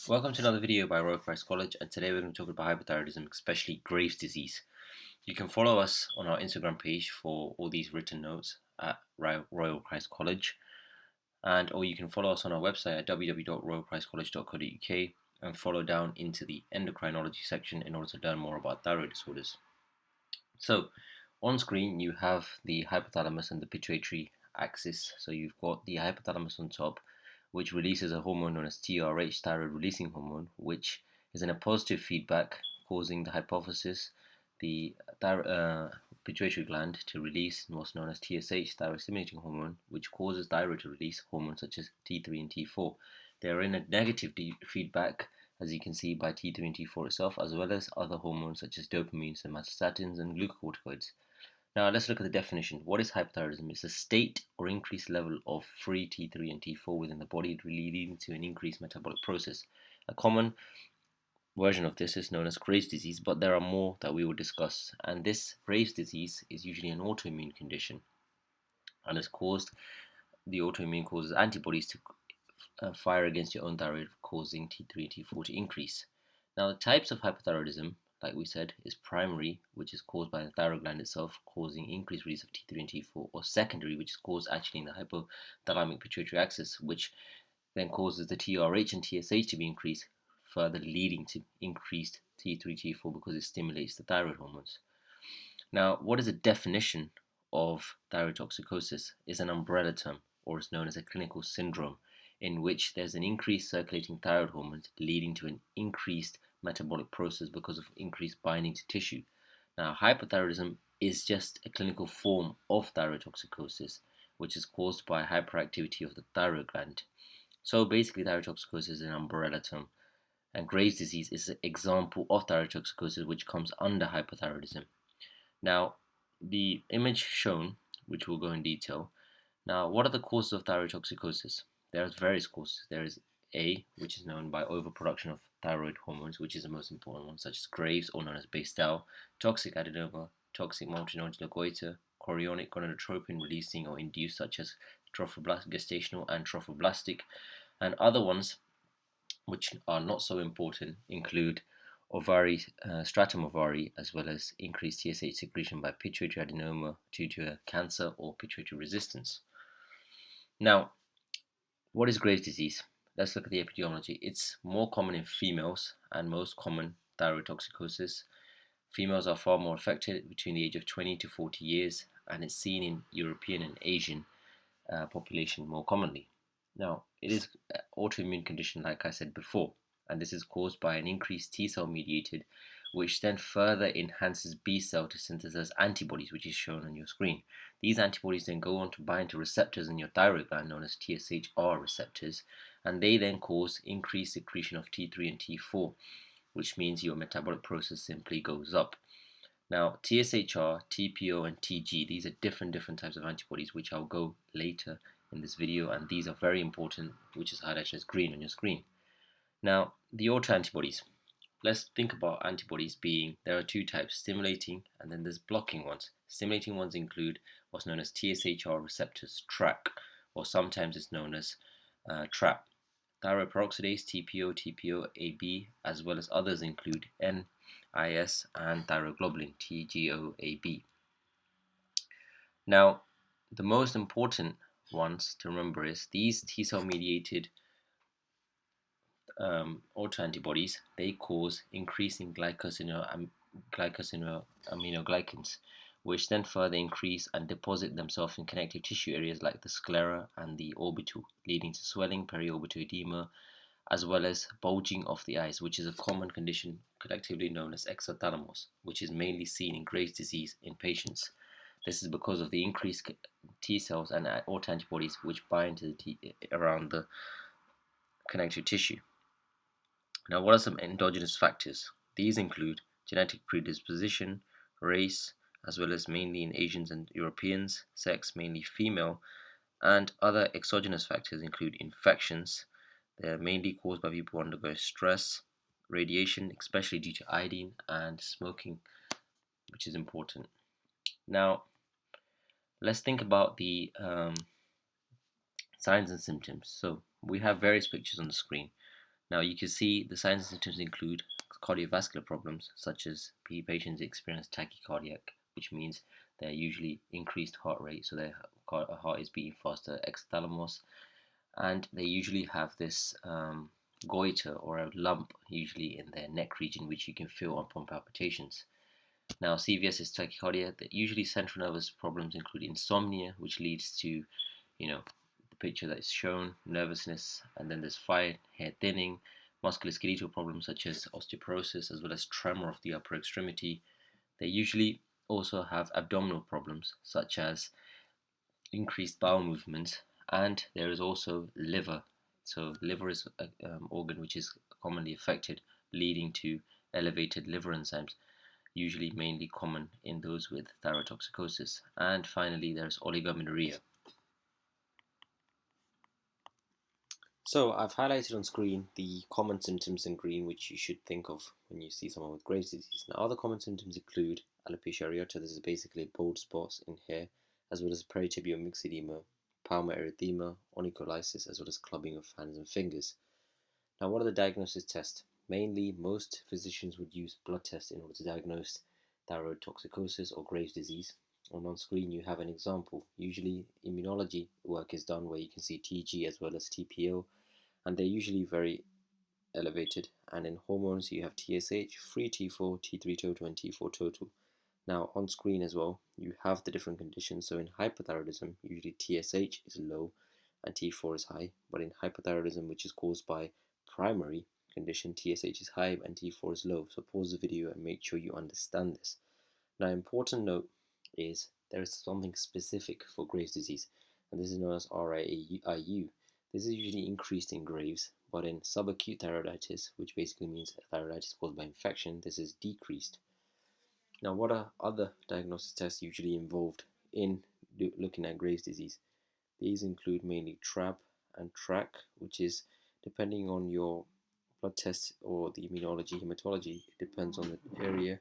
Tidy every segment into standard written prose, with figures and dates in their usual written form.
Welcome to another video by Royal Christ College, and today we're going to talk about hyperthyroidism, especially Graves' disease. You can follow us on our Instagram page for all these written notes at Royal Christ College, or you can follow us on our website at www.royalchristcollege.co.uk and follow down into the endocrinology section in order to learn more about thyroid disorders. So, on screen you have the hypothalamus and the pituitary axis. So you've got the hypothalamus on top, which releases a hormone known as TRH, thyroid-releasing hormone, which is in a positive feedback, causing the hypophysis, the pituitary gland, to release what's known as TSH, thyroid-stimulating hormone, which causes thyroid to release hormones such as T3 and T4. They are in a negative feedback, as you can see, by T3 and T4 itself, as well as other hormones such as dopamine, somatostatins, and glucocorticoids. Now let's look at the definition. What is hypothyroidism? It's a state or increased level of free T3 and T4 within the body, leading to an increased metabolic process. A common version of this is known as Graves' disease, but there are more that we will discuss. And this Graves' disease is usually an autoimmune condition, and the autoimmune causes antibodies to fire against your own thyroid, causing T3 and T4 to increase. Now, the types of hypothyroidism, like we said, is primary, which is caused by the thyroid gland itself, causing increased release of T3 and T4, or secondary, which is caused actually in the hypothalamic pituitary axis, which then causes the TRH and TSH to be increased, further leading to increased T3, T4 because it stimulates the thyroid hormones. Now, what is the definition of thyrotoxicosis? Is an umbrella term, or is known as a clinical syndrome, in which there's an increased circulating thyroid hormones leading to an increased metabolic process because of increased binding to tissue. Now, hyperthyroidism is just a clinical form of thyrotoxicosis, which is caused by hyperactivity of the thyroid gland. So basically, thyrotoxicosis is an umbrella term, and Graves' disease is an example of thyrotoxicosis which comes under hypothyroidism. Now, the image shown, which we'll go in detail. Now, what are the causes of thyrotoxicosis? There's various causes. There is A, which is known by overproduction of thyroid hormones, which is the most important one, such as Graves, or known as Bastal, toxic adenoma, toxic multinodular goitre, chorionic gonadotropin-releasing or induced, such as gestational and trophoblastic, and other ones which are not so important include stratum ovary, as well as increased TSH secretion by pituitary adenoma due to a cancer or pituitary resistance. Now, what is Graves' disease? Let's look at the epidemiology. It's more common in females and most common thyrotoxicosis. Females are far more affected between the age of 20 to 40 years, and it's seen in European and Asian population more commonly. Now, it is an autoimmune condition, like I said before, and this is caused by an increased T cell mediated, which then further enhances B cell to synthesize antibodies, which is shown on your screen. These antibodies then go on to bind to receptors in your thyroid gland known as TSHR receptors, and they then cause increased secretion of T3 and T4, which means your metabolic process simply goes up. Now, TSHR, TPO, and TG, these are different types of antibodies, which I'll go later in this video, and these are very important, which is highlighted as green on your screen. Now, the autoantibodies. Let's think about antibodies being, there are two types, stimulating and then there's blocking ones. Stimulating ones include what's known as TSHR receptors, TRAC, or sometimes it's known as TRAP. Thyroid peroxidase, TPO, TPO-AB, as well as others include NIS and thyroglobulin, TGO-AB. Now, the most important ones to remember is these T cell mediated autoantibodies, they cause increasing glycosaminoglycans, which then further increase and deposit themselves in connective tissue areas like the sclera and the orbital, leading to swelling, periorbital edema, as well as bulging of the eyes, which is a common condition collectively known as exophthalmos, which is mainly seen in Graves' disease in patients. This is because of the increased T cells and autoantibodies which bind to around the connective tissue. Now, what are some endogenous factors? These include genetic predisposition, race, as well as mainly in Asians and Europeans, sex, mainly female, and other exogenous factors include infections. They're mainly caused by people who undergo stress, radiation, especially due to iodine, and smoking, which is important. Now, let's think about the signs and symptoms. So we have various pictures on the screen. Now you can see the signs and symptoms include cardiovascular problems such as patients experience tachycardia, which means they're usually increased heart rate, so their heart is beating faster, exthalamos, and they usually have this goitre or a lump usually in their neck region, which you can feel upon palpitations. Now, CVS is tachycardia. Usually, central nervous problems include insomnia, which leads to, the picture that is shown, nervousness, and then there's fire, hair thinning, musculoskeletal problems such as osteoporosis, as well as tremor of the upper extremity. They usually also have abdominal problems such as increased bowel movements, and there is also liver. So, liver is an organ which is commonly affected, leading to elevated liver enzymes, usually mainly common in those with thyrotoxicosis. And finally, there's oligomenorrhea. So I've highlighted on screen the common symptoms in green which you should think of when you see someone with Graves' disease. Now other common symptoms include alopecia areata, this is basically bald spots in hair, as well as peritibial myxedema, palmar erythema, onycholysis, as well as clubbing of hands and fingers. Now what are the diagnosis tests? Mainly, most physicians would use blood tests in order to diagnose thyrotoxicosis or Graves' disease. And on screen you have an example. Usually immunology work is done where you can see TG as well as TPO, and they're usually very elevated. And in hormones you have TSH, free T4, T3 total, and T4 total. Now on screen as well you have the different conditions. So in hyperthyroidism usually TSH is low and T4 is high, but in hypothyroidism, which is caused by primary condition, TSH is high and T4 is low. So pause the video and make sure you understand this. Now, important note is there is something specific for Graves' disease, and this is known as RIU. This is usually increased in Graves, but in subacute thyroiditis, which basically means thyroiditis caused by infection, this is decreased. Now, what are other diagnostic tests usually involved in looking at Graves' disease? These include mainly TRAB and TRAC, which is depending on your blood test or the immunology, hematology, it depends on the area.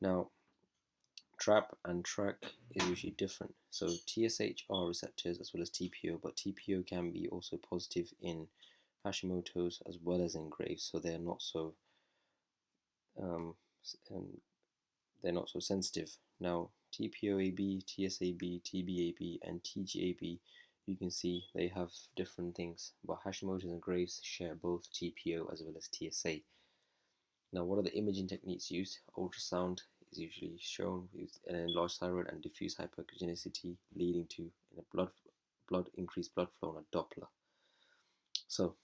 Now, TRAP and TRAC is usually different. So TSHR receptors as well as TPO, but TPO can be also positive in Hashimoto's as well as in Graves, so um, they're not so sensitive. Now TPOAB, TSAB, TBAB, and TGAB, you can see they have different things, but Hashimoto's and Graves share both TPO as well as TSA. Now, what are the imaging techniques used? Ultrasound is usually shown with an enlarged thyroid and diffuse hyperkeraginosity, leading to increased blood flow on a Doppler. So,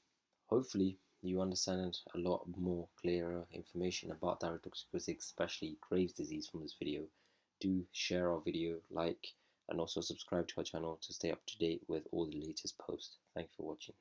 hopefully, you understand a lot more clearer information about thyrotoxicosis, especially Graves' disease, from this video. Do share our video, like, and also subscribe to our channel to stay up to date with all the latest posts. Thank you for watching.